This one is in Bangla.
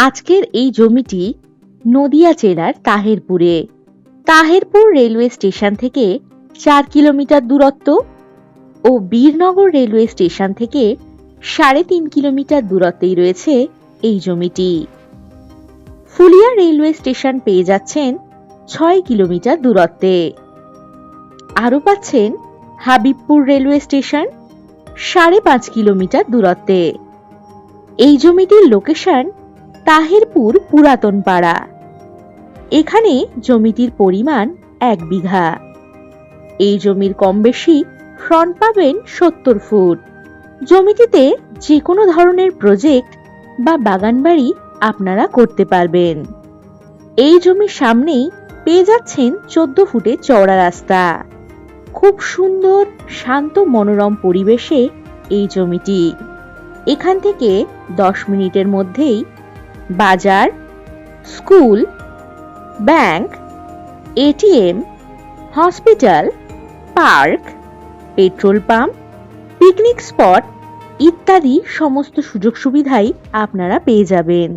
আজকের এই জমিটি নদিয়া জেলার তাহেরপুরে। তাহেরপুর রেলওয়ে স্টেশন থেকে 4 কিলোমিটার দূরত্ব ও বীরনগর রেলওয়ে স্টেশন থেকে 3.5 কিলোমিটার দূরত্বেই রয়েছে এই জমিটি। ফুলিয়া রেলওয়ে স্টেশন পেয়ে যাচ্ছেন 6 কিলোমিটার দূরত্বে। আরও পাচ্ছেন হাবিবপুর রেলওয়ে স্টেশন 5.5 কিলোমিটার দূরত্বে। এই জমিটির লোকেশন তাহেরপুর পুরাতন পাড়া। এখানে জমিটির পরিমাণ 1 বিঘা। এই জমির কম বেশি ফ্রন্ট পাবেন 70 ফুট। জমিটিতে যে কোনো ধরনের প্রজেক্ট বা বাগানবাড়ি আপনারা করতে পারবেন। এই জমির সামনেই পেয়ে যাচ্ছেন 14 ফুটের চওড়া রাস্তা। খুব সুন্দর শান্ত মনোরম পরিবেশে এই জমিটি। এখান থেকে 10 মিনিটের মধ্যেই বাজার, school, bank, ATM, hospital, park, petrol pump, picnic spot ইত্যাদি সমস্ত সুযোগ সুবিধাই আপনারা পেয়ে যাবেন।